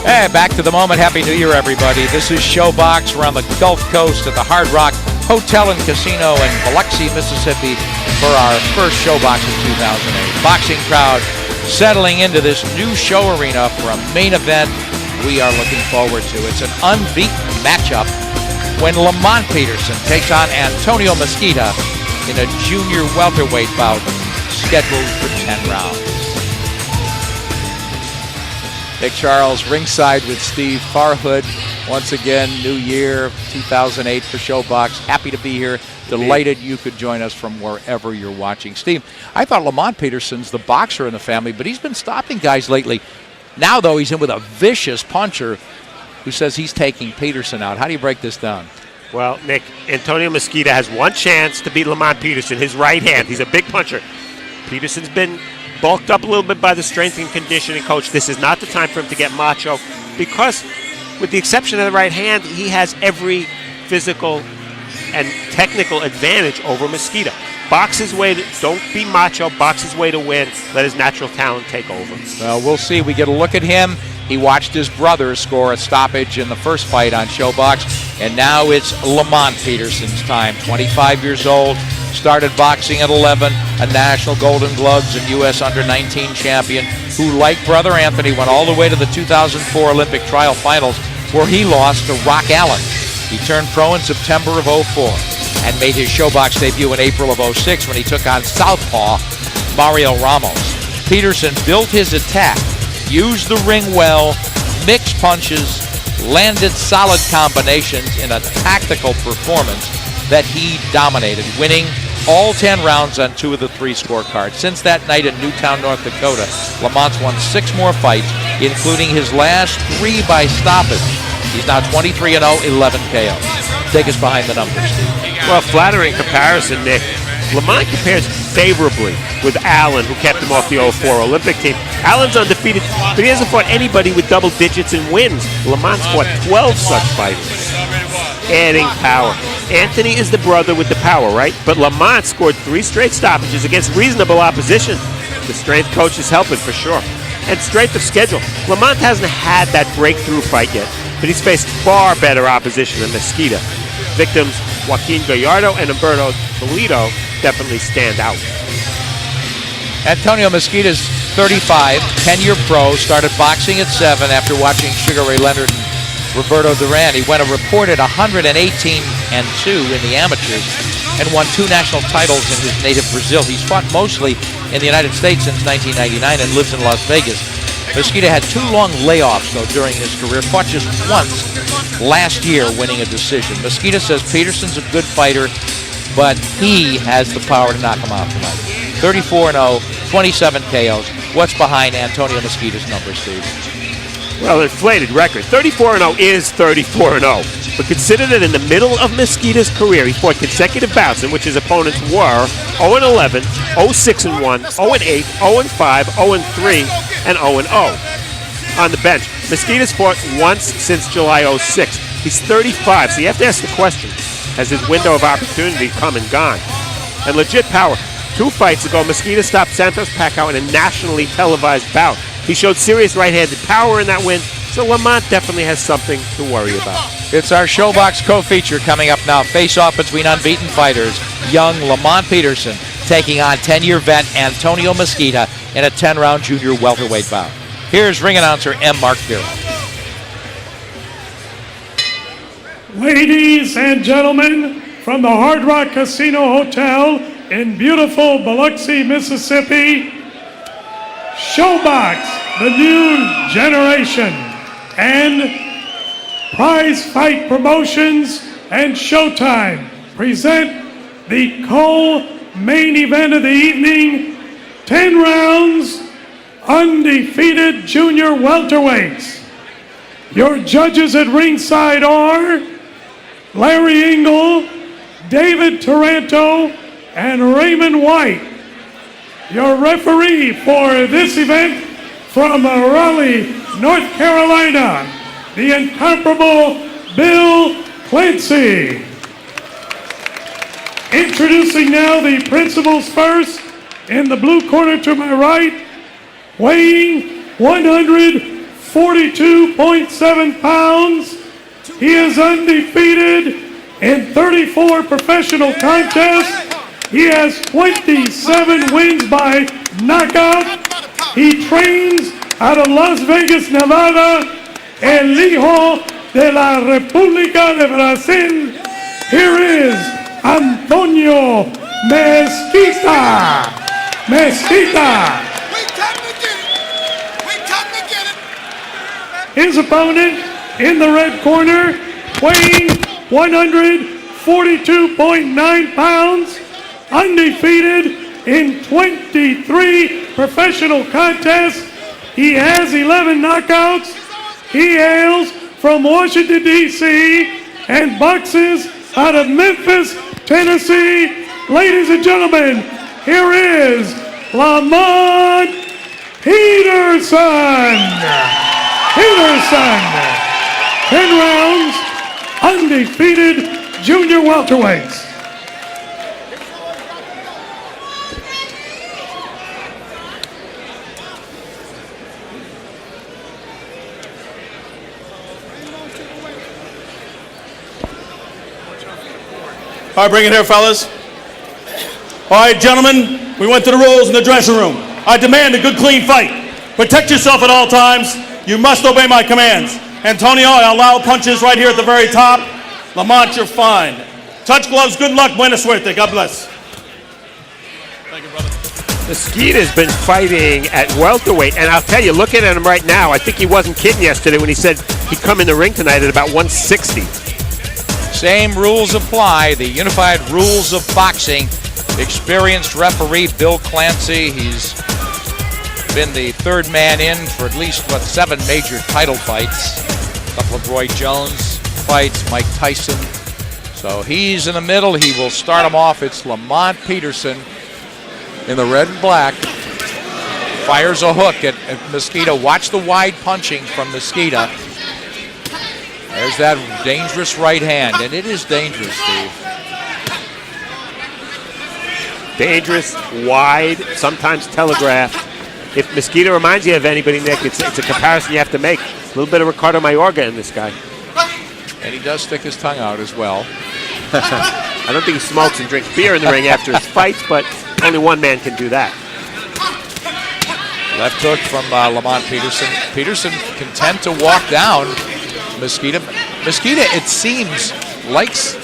Hey, back to the moment. Happy New Year, everybody. This is Showbox. We're on the Gulf Coast at the Hard Rock Hotel and Casino in Biloxi, Mississippi for our first Showbox of 2008. Boxing crowd settling into this new show arena for a main event we are looking forward to. It's an unbeaten matchup when Lamont Peterson takes on Antonio Mesquita in a junior welterweight bout scheduled for 10 rounds. Nick Charles ringside with Steve Farhood. Once again, New Year 2008 for Showbox. Happy to be here. Delighted you could join us from wherever you're watching. Steve, I thought Lamont Peterson's the boxer in the family, but he's been stopping guys lately. Now, though, he's in with a vicious puncher who says he's taking Peterson out. How do you break this down? Well, Nick, Antonio Mesquita has one chance to beat Lamont Peterson, his right hand. He's a big puncher. Peterson's been bulked up a little bit by the strength and conditioning coach. This is not the time for him to get macho because, with the exception of the right hand, he has every physical and technical advantage over Mesquita. Box his way to, don't be macho, box his way to win. Let his natural talent take over. Well, we'll see. We get a look at him. He watched his brother score a stoppage in the first fight on Showbox, and now it's Lamont Peterson's time. 25 years old, started boxing at 11, a National Golden Gloves and U.S. Under-19 champion who, like brother Anthony, went all the way to the 2004 Olympic trial finals where he lost to Rock Allen. He turned pro in September of 04 and made his Showbox debut in April of 06 when he took on southpaw Mario Ramos. Peterson built his attack, used the ring well, mixed punches, landed solid combinations in a tactical performance that he dominated, winning all 10 rounds on 2 of the 3 scorecards. Since that night in Newtown, North Dakota, Lamont's won 6 more fights, including his last 3 by stoppage. He's now 23-0, 11 KOs. Take us behind the numbers, Steve. Well, flattering comparison, Nick. Lamont compares favorably with Allen, who kept him off the 04 Olympic team. Allen's undefeated, but he hasn't fought anybody with double digits in wins. Lamont's fought 12 such fighters. Adding power. Anthony is the brother with the power, right? But Lamont scored 3 straight stoppages against reasonable opposition. The strength coach is helping for sure. And strength of schedule. Lamont hasn't had that breakthrough fight yet, but he's faced far better opposition than Mesquita. Victims Joaquin Gallardo and Humberto Toledo definitely stand out. Antonio Mesquita's 35, 10-year pro, started boxing at 7 after watching Sugar Ray Leonard and Roberto Duran. He went a reported 118-2 in the amateurs and won 2 national titles in his native Brazil. He's fought mostly in the United States since 1999 and lives in Las Vegas. Mesquita had 2 long layoffs, though, during his career, fought just once last year, winning a decision. Mesquita says Peterson's a good fighter, but he has the power to knock him out tonight. 34-0, 27 KOs. What's behind Antonio Mesquita's numbers, Steve? Well, inflated record. 34-0 is 34-0. But consider that in the middle of Mesquita's career, he fought consecutive bouts in which his opponents were 0-11, 0-6-1, 0-8, 0-5, 0-3, and 0-0. On the bench, Mesquita's fought once since July 06. He's 35, so you have to ask the question, has his window of opportunity come and gone? And legit power. 2 fights ago, Mesquita stopped Santos Pacquiao in a nationally televised bout. He showed serious right-handed power in that win, so Lamont definitely has something to worry about. It's our Showbox co-feature coming up now. Face-off between unbeaten fighters. Young Lamont Peterson taking on 10-year vet Antonio Mesquita in a 10-round junior welterweight bout. Here's ring announcer M. Mark Pirro. Ladies and gentlemen, from the Hard Rock Casino Hotel in beautiful Biloxi, Mississippi, Showbox, the new generation, and Prize Fight Promotions and Showtime present the co-main event of the evening, 10 rounds, undefeated junior welterweights. Your judges at ringside are Larry Engel, David Taranto, and Raymond White. Your referee for this event from Raleigh, North Carolina, the incomparable Bill Clancy. Introducing now the principals first. In the blue corner to my right, weighing 100 42.7 pounds. He is undefeated in 34 professional contests. He has 27 wins by knockout. He trains out of Las Vegas, Nevada, El Hijo de la República de Brasil. Here is Antonio Mesquita. Mesquita. His opponent in the red corner, weighing 142.9 pounds, undefeated in 23 professional contests. He has 11 knockouts. He hails from Washington, D.C. and boxes out of Memphis, Tennessee. Ladies and gentlemen, here is Lamont Peterson. 10 rounds, undefeated junior welterweights. All right, bring it here, fellas. All right, gentlemen, we went to the rules in the dressing room. I demand a good, clean fight. Protect yourself at all times. You must obey my commands. Antonio, I allow punches right here at the very top. Lamont, you're fine. Touch gloves, good luck, buena suerte. God bless. Thank you, brother. Mesquita's been fighting at welterweight, and I'll tell you, looking at him right now, I think he wasn't kidding yesterday when he said he'd come in the ring tonight at about 160. Same rules apply, the unified rules of boxing. Experienced referee Bill Clancy, he's been the third man in for at least, 7 major title fights. A couple of Roy Jones fights, Mike Tyson. So he's in the middle, he will start him off. It's Lamont Peterson in the red and black. Fires a hook at Mesquita. Watch the wide punching from Mesquita. There's that dangerous right hand, and it is dangerous, Steve. Dangerous, wide, sometimes telegraphed. If Mesquita reminds you of anybody, Nick, it's a comparison you have to make. A little bit of Ricardo Mayorga in this guy. And he does stick his tongue out as well. I don't think he smokes and drinks beer in the ring after his fights, but only one man can do that. Left hook from Lamont Peterson. Peterson content to walk down Mesquita. Mesquita, it seems, likes,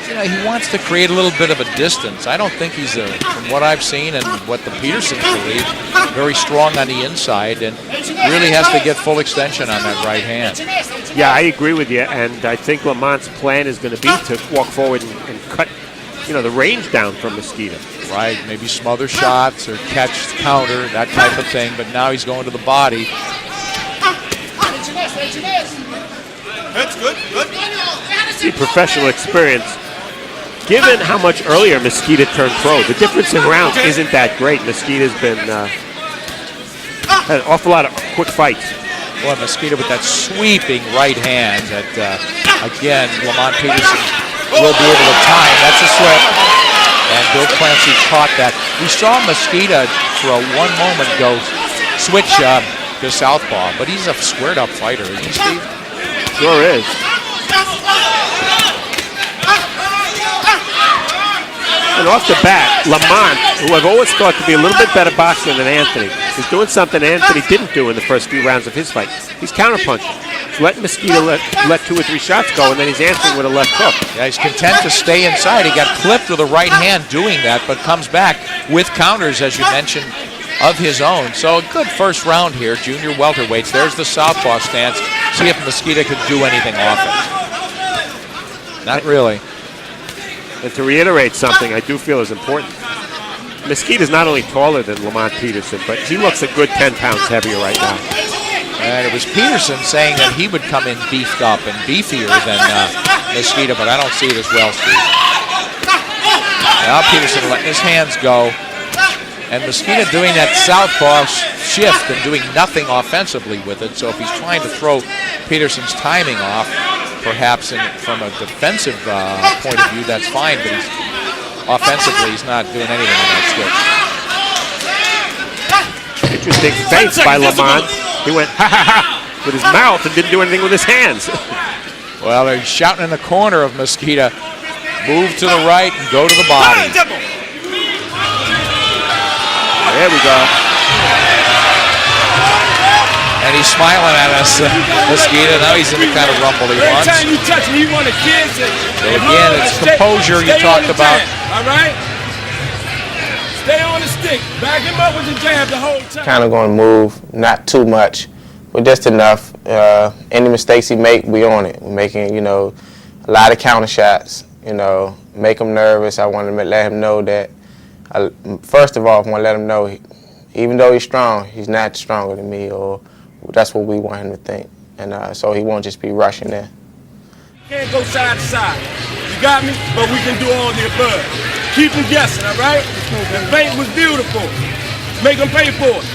he wants to create a little bit of a distance. I don't think he's, from what I've seen and what the Petersons believe, very strong on the inside and really has to get full extension on that right hand. Yeah, I agree with you, and I think Lamont's plan is going to be to walk forward and cut, the range down from Mesquita. Right, maybe smother shots or catch, counter, that type of thing, but now he's going to the body. That's good, good. See, professional experience. Given how much earlier Mesquita turned pro, the difference in rounds isn't that great. Mesquita's been had an awful lot of quick fights. Boy, Mesquita with that sweeping right hand that, again, Lamont Peterson will be able to time. That's a slip. And Bill Clancy caught that. We saw Mesquita for one moment go switch to southpaw, but he's a squared-up fighter, isn't he, Steve? Sure is. And off the bat, Lamont, who I've always thought to be a little bit better boxer than Anthony, is doing something Anthony didn't do in the first few rounds of his fight. He's counterpunching. He's letting Mesquita let 2 or 3 shots go, and then he's answering with a left hook. Yeah, he's content to stay inside. He got clipped with a right hand doing that, but comes back with counters, as you mentioned, of his own. So a good first round here, junior welterweights. There's the southpaw stance. See if Mesquita could do anything off it. Not really. And to reiterate something I do feel is important, Mesquita's not only taller than Lamont Peterson, but he looks a good 10 pounds heavier right now. And it was Peterson saying that he would come in beefed up and beefier than Mesquita, but I don't see it as well, Steve. Now Peterson letting his hands go. And Mesquita doing that southpaw shift and doing nothing offensively with it. So if he's trying to throw Peterson's timing off, perhaps from a defensive point of view, that's fine. But offensively, he's not doing anything on that switch. Interesting feint by Lamont. He went, ha ha ha, with his mouth and didn't do anything with his hands. Well, they're shouting in the corner of Mosquito. Move to the right and go to the body. There we go. And he's smiling at us, Mosquito. Now he's in the kind of rumble he wants. Every time you touch him, you want to kiss it. So again, it's composure you talked about. All right? Stay on the stick. Back him up with the jab the whole time. Kind of going to move, not too much, but just enough. Any mistakes he make, we on it. We're making, you know, a lot of counter shots, you know, make him nervous. I want to let him know that, first of all, I want to let him know, even though he's strong, he's not stronger than me, or that's what we want him to think. And so he won't just be rushing there. Can't go side to side. You got me? But we can do all the above. Keep them guessing, all right? The bait was beautiful. Make them pay for it.